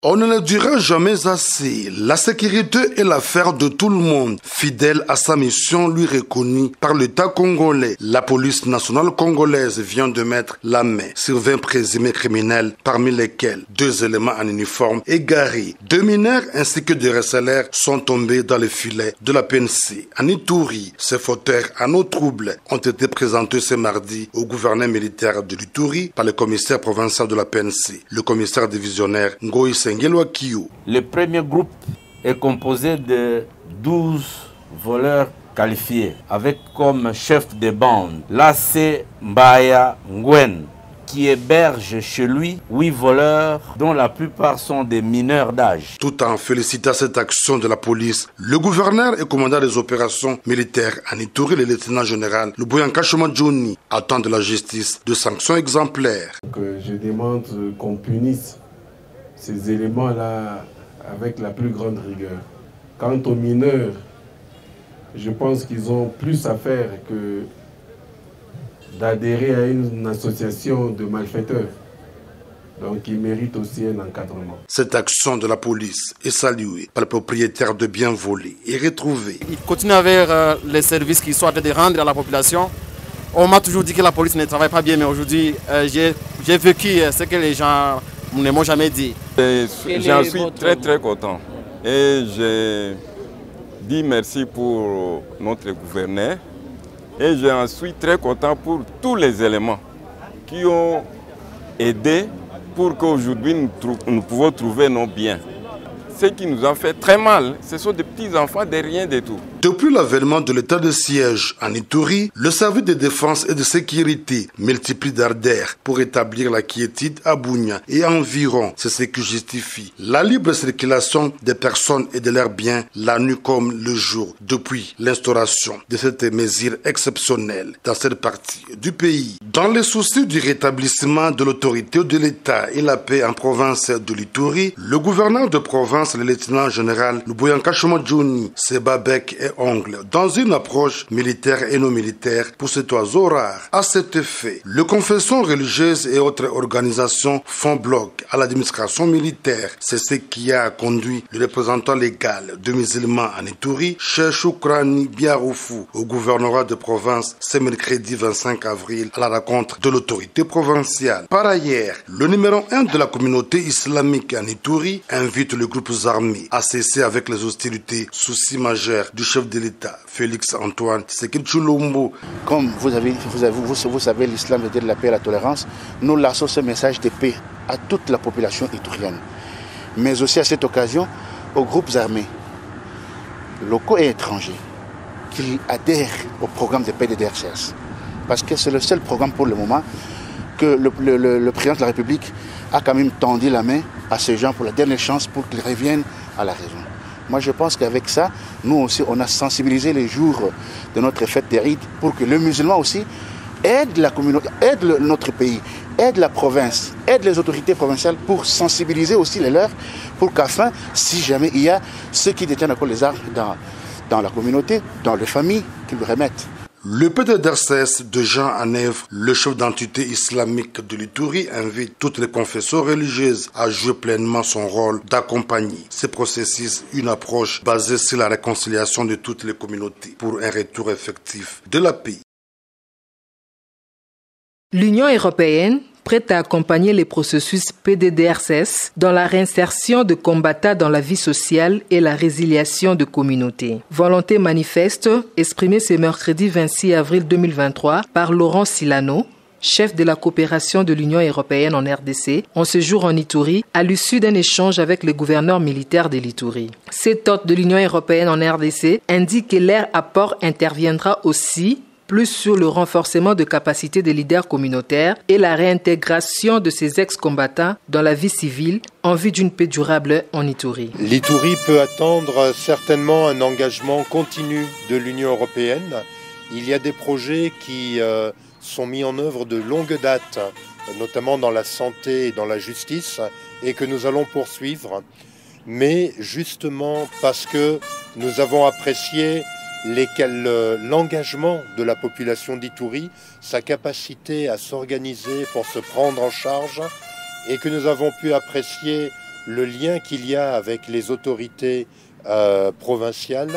On ne le dira jamais assez. La sécurité est l'affaire de tout le monde. Fidèle à sa mission lui reconnue par l'État congolais, la police nationale congolaise vient de mettre la main sur 20 présumés criminels, parmi lesquels 2 éléments en uniforme égarés. 2 mineurs ainsi que 2 receleurs sont tombés dans le filet de la PNC. En Ituri, ces fauteurs à nos troubles ont été présentés ce mardi au gouverneur militaire de l'Ituri par le commissaire provincial de la PNC, le commissaire divisionnaire Ngoï Sengelwa Kiyo. Le premier groupe est composé de 12 voleurs qualifiés, avec comme chef de bande Lassé Mbaya Ngwen, qui héberge chez lui 8 voleurs, dont la plupart sont des mineurs d'âge. Tout en félicitant cette action de la police, le gouverneur et commandant des opérations militaires en Ituri, le lieutenant-général Luboyanka Johnny, attend de la justice de sanctions exemplaires. Je demande qu'on punisse ces éléments-là avec la plus grande rigueur. Quant aux mineurs, je pense qu'ils ont plus à faire que d'adhérer à une association de malfaiteurs. Donc ils méritent aussi un encadrement. Cette action de la police est saluée par le propriétaire de biens volés et retrouvés. Il continue avec les services qu'ils sont en train de rendre à la population. On m'a toujours dit que la police ne travaille pas bien, mais aujourd'hui j'ai vécu ce que les gens ne m'ont jamais dit. J'en suis très content. Et je dis merci pour notre gouverneur. Et j'en suis très content pour tous les éléments qui ont aidé pour qu'aujourd'hui nous pouvons trouver nos biens. Ce qui nous a fait très mal, ce sont des petits-enfants de rien du tout. Depuis l'avènement de l'état de siège en Ituri, le service de défense et de sécurité multiplie d'ardeurs pour établir la quiétude à Bunia et environ. C'est ce qui justifie la libre circulation des personnes et de leurs biens la nuit comme le jour depuis l'instauration de cette mesure exceptionnelle dans cette partie du pays. Dans le souci du rétablissement de l'autorité de l'État et la paix en province de l'Ituri, le gouverneur de province, le lieutenant-général Luboyanka Johnny, Sebabek et Ongle, dans une approche militaire et non militaire pour cet oiseau rare. À cet effet, les confessions religieuses et autres organisations font bloc à l'administration militaire. C'est ce qui a conduit le représentant légal de musulmans en Ituri, Cheikh Choukrani Biaroufou, au gouvernorat de province ce mercredi 25 avril à la rencontre de l'autorité provinciale. Par ailleurs, le numéro 1 de la communauté islamique en Ituri invite les groupes armés à cesser avec les hostilités, souci majeur du chef de l'État, Félix Antoine Tshisekedi Tshilombo. Comme vous savez, l'islam veut dire la paix et la tolérance. Nous lançons ce message de paix à toute la population iturienne, mais aussi à cette occasion aux groupes armés, locaux et étrangers, qui adhèrent au programme de paix de DRCS. Parce que c'est le seul programme pour le moment que le président de la République a quand même tendu la main à ces gens pour la dernière chance pour qu'ils reviennent à la raison. Moi, je pense qu'avec ça, nous aussi, on a sensibilisé les jours de notre fête des rites pour que les musulmans aussi aident la communauté, aident notre pays, aident la province, aident les autorités provinciales pour sensibiliser aussi les leurs, pour qu'afin, si jamais il y a ceux qui détiennent encore les armes dans la communauté, dans les familles, qu'ils le remettent. Le PDDRCS de Jean Anève, le chef d'entité islamique de l'Ituri, invite toutes les confessions religieuses à jouer pleinement son rôle d'accompagner ce processus, une approche basée sur la réconciliation de toutes les communautés pour un retour effectif de la paix. L'Union européenne, prête à accompagner les processus PDDRCS dans la réinsertion de combattants dans la vie sociale et la résiliation de communautés. Volonté manifeste exprimée ce mercredi 26 avril 2023 par Laurent Silano, chef de la coopération de l'Union européenne en RDC, en séjour en Ituri, à l'issue d'un échange avec le gouverneur militaire de l'Ituri. Cet hôte de l'Union européenne en RDC indique que leur apport interviendra aussi plus sur le renforcement de capacités des leaders communautaires et la réintégration de ces ex-combattants dans la vie civile en vue d'une paix durable en Ituri. L'Ituri peut attendre certainement un engagement continu de l'Union européenne. Il y a des projets qui sont mis en œuvre de longue date, notamment dans la santé et dans la justice, et que nous allons poursuivre. Mais justement parce que nous avons apprécié l'engagement de la population d'Ituri, sa capacité à s'organiser pour se prendre en charge, et que nous avons pu apprécier le lien qu'il y a avec les autorités provinciales.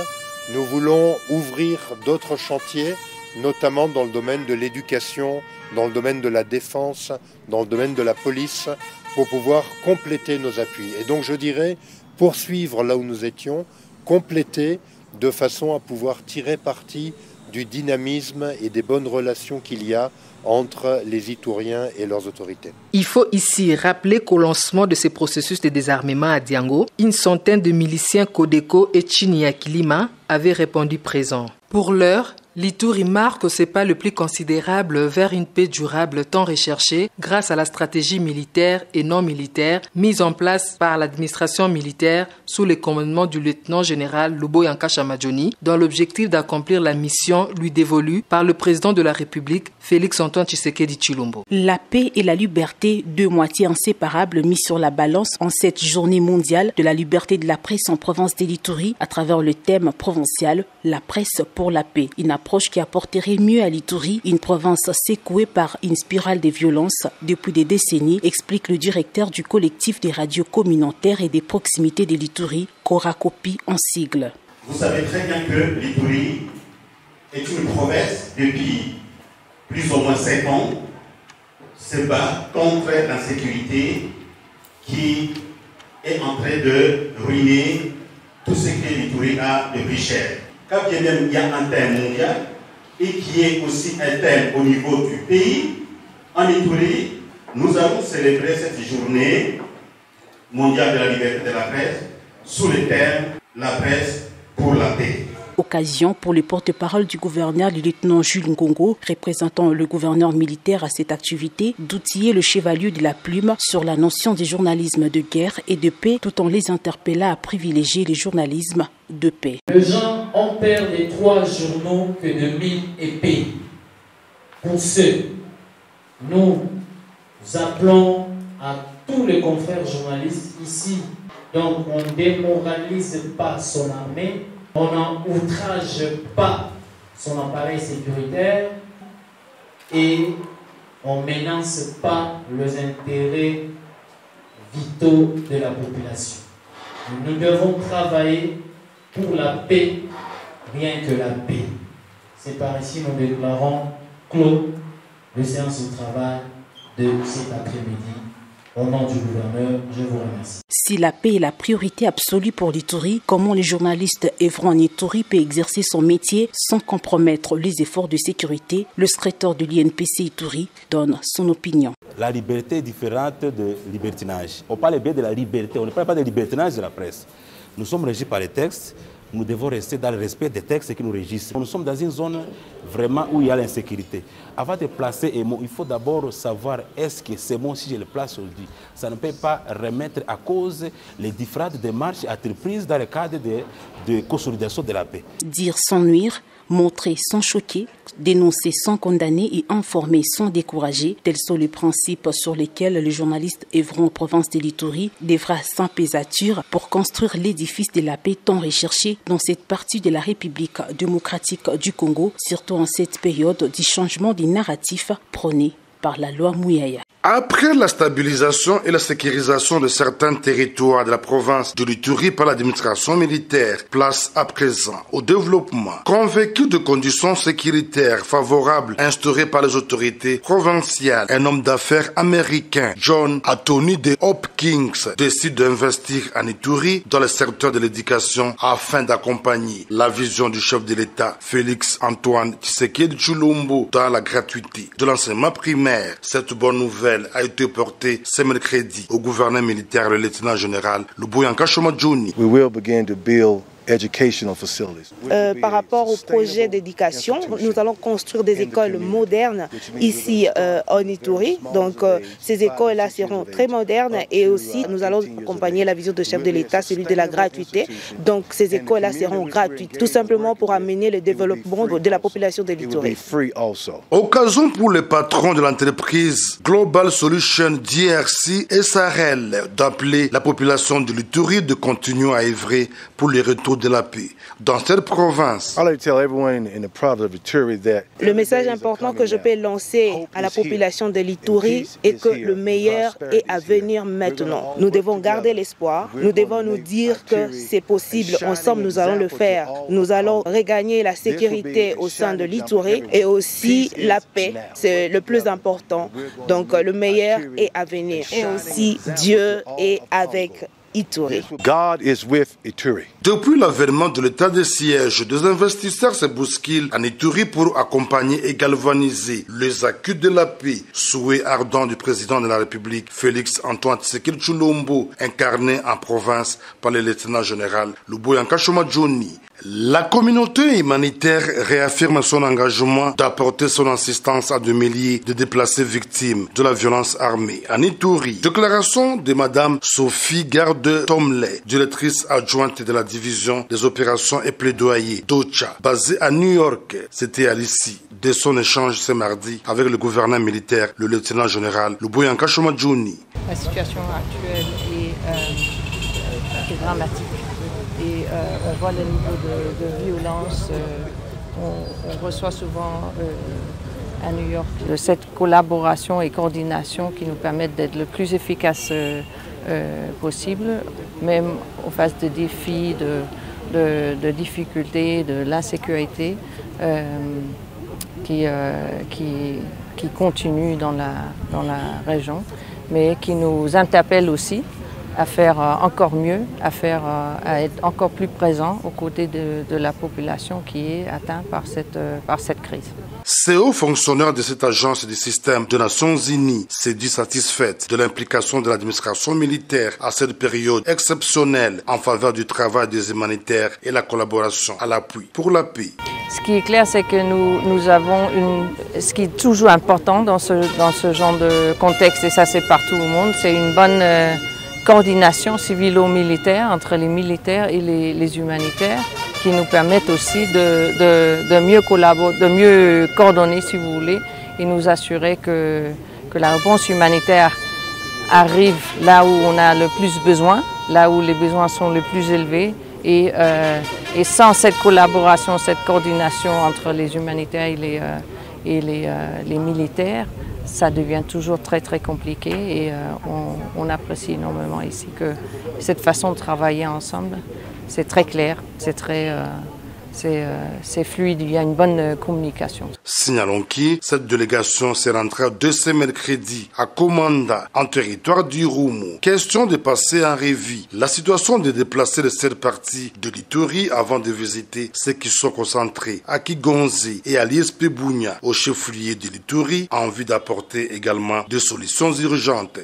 Nous voulons ouvrir d'autres chantiers, notamment dans le domaine de l'éducation, dans le domaine de la défense, dans le domaine de la police, pour pouvoir compléter nos appuis. Et donc je dirais poursuivre là où nous étions, compléter de façon à pouvoir tirer parti du dynamisme et des bonnes relations qu'il y a entre les Itouriens et leurs autorités. Il faut ici rappeler qu'au lancement de ce processus de désarmement à Diango, une centaine de miliciens Codeco et Chinyakilima avaient répondu présents. Pour l'heure, l'Ituri marque ce pas le plus considérable vers une paix durable tant recherchée grâce à la stratégie militaire et non militaire mise en place par l'administration militaire sous le commandement du lieutenant-général Luboyanka Chamadjoni dans l'objectif d'accomplir la mission lui dévolue par le président de la République, Félix-Antoine Tshisekedi Tshilombo. La paix et la liberté, deux moitiés inséparables mises sur la balance en cette journée mondiale de la liberté de la presse en province de l'Ituri à travers le thème provincial « La presse pour la paix ». Une approche qui apporterait mieux à l'Ituri, une province secouée par une spirale de violence depuis des décennies, explique le directeur du collectif des radios communautaires et des proximités de l'Ituri, Korakopi en sigle. Vous savez très bien que l'Ituri est une province depuis plus ou moins 5 ans se bat contre l'insécurité qui est en train de ruiner tout ce que l'Ituri a de plus cher. Quand bien même il y a un thème mondial et qui est aussi un thème au niveau du pays, en Ituri, nous allons célébrer cette journée mondiale de la liberté de la presse sous le thème « La presse pour la paix ». Occasion pour le porte-parole du gouverneur, le lieutenant Jules Ngongo, représentant le gouverneur militaire à cette activité, d'outiller le chevalier de la plume sur la notion du journalisme de guerre et de paix, tout en les interpellant à privilégier le journalisme de paix. Les gens ont peur des 3 journaux que de 1000 épées. Pour ce, nous appelons à tous les confrères journalistes ici. Donc on ne démoralise pas son armée, on n'outrage pas son appareil sécuritaire et on ne menace pas les intérêts vitaux de la population. Nous devons travailler pour la paix, rien que la paix. C'est par ici que nous déclarons clos le séance de travail de cet après-midi. Au nom du gouverneur, je vous remercie. Si la paix est la priorité absolue pour l'Ituri, comment le journaliste œuvrant en Ituri peut exercer son métier sans compromettre les efforts de sécurité? Le secrétaire de l'INPC Ituri donne son opinion. La liberté est différente de libertinage. On parle bien de la liberté, on ne parle pas de libertinage de la presse. Nous sommes régis par les textes, nous devons rester dans le respect des textes qui nous régissent. Nous sommes dans une zone vraiment où il y a l'insécurité. Avant de placer un mot, il faut d'abord savoir est-ce que ces mots, si je les place aujourd'hui, ça ne peut pas remettre à cause les différentes démarches entreprises dans le cadre de consolidation de la paix. Dire sans nuire, montrer sans choquer, dénoncer sans condamner et informer sans décourager, tels sont les principes sur lesquels les journalistes œuvrant en province de l'Ituri devra sans pesature pour construire l'édifice de la paix tant recherché dans cette partie de la République démocratique du Congo, surtout en cette période du changement des narratifs prônés par la loi Mouyaya. Après la stabilisation et la sécurisation de certains territoires de la province de l'Ituri par l'administration militaire, place à présent au développement. Convaincu de conditions sécuritaires favorables instaurées par les autorités provinciales, un homme d'affaires américain, John Anthony de Hopkins, décide d'investir en Ituri dans le secteur de l'éducation afin d'accompagner la vision du chef de l'État, Félix-Antoine Tshisekedi Tshilombo, dans la gratuité de l'enseignement primaire. Cette bonne nouvelle a été portée ce mercredi au gouverneur militaire, le lieutenant-général Luboyanka Chamadjoni. We will begin to build par rapport au projet d'éducation, nous allons construire des écoles modernes ici en Ituri. Donc ces écoles-là seront très modernes et aussi nous allons accompagner la vision de chef de l'État, celui de la gratuité. Donc ces écoles-là seront gratuites, tout simplement pour amener le développement de la population de l'Ituri. Occasion pour les patrons de l'entreprise Global Solution DRC SRL d'appeler la population de l'Ituri de continuer à œuvrer pour le retour de la paix dans cette province. Le message important que je peux lancer à la population de l'Ituri est que le meilleur est à venir maintenant. Nous devons garder l'espoir, nous devons nous dire que c'est possible, ensemble nous allons le faire. Nous allons regagner la sécurité au sein de l'Ituri et aussi la paix, c'est le plus important. Donc le meilleur est à venir. Et aussi Dieu est avec Ituri. Depuis l'avènement de l'état de siège, des investisseurs se bousculent en Ituri pour accompagner et galvaniser les acquis de la paix. Souhait ardent du président de la République, Félix Antoine Tshisekedi Tshilombo, incarné en province par le lieutenant général Luboya Nkashoma-Djoni. La communauté humanitaire réaffirme son engagement d'apporter son assistance à des milliers de déplacés victimes de la violence armée en Ituri. Déclaration de Madame Sophie Garde-Tomley, directrice adjointe de la division des opérations et plaidoyer d'OCHA, basée à New York. C'était à l'issue de son échange ce mardi avec le gouverneur militaire, le lieutenant général Luboya Nkashoma-Djoni. La situation actuelle est dramatique. Et on voit le niveau de violence, on reçoit souvent à New York cette collaboration et coordination qui nous permettent d'être le plus efficace possible, même en face de défis, de difficultés, de l'insécurité qui continuent dans la région, mais qui nous interpellent aussi à faire encore mieux, à être encore plus présent aux côtés de la population qui est atteinte par cette crise. Ces hauts fonctionnaires de cette agence du système des Nations Unies s'est dit satisfaite de l'implication de l'administration militaire à cette période exceptionnelle en faveur du travail des humanitaires et la collaboration à l'appui pour la paix. Ce qui est clair, c'est que nous avons ce qui est toujours important dans ce genre de contexte, et ça c'est partout au monde, c'est une bonne coordination civilo-militaire entre les militaires et les humanitaires qui nous permettent aussi de mieux collaborer, de mieux coordonner si vous voulez et nous assurer que la réponse humanitaire arrive là où on a le plus besoin, là où les besoins sont les plus élevés et sans cette collaboration, cette coordination entre les humanitaires et les militaires, ça devient toujours très très compliqué et on apprécie énormément ici que cette façon de travailler ensemble, c'est très clair, c'est fluide, il y a une bonne communication. Signalons que cette délégation s'est rentrée de ce mercredi à Komanda, en territoire du Roumo. Question de passer en revue la situation des déplacés de cette partie de l'Ituri avant de visiter ceux qui sont concentrés à Kigonzi et à l'ISP Bunia, au chef-lieu de l'Ituri, en vue d'apporter également des solutions urgentes.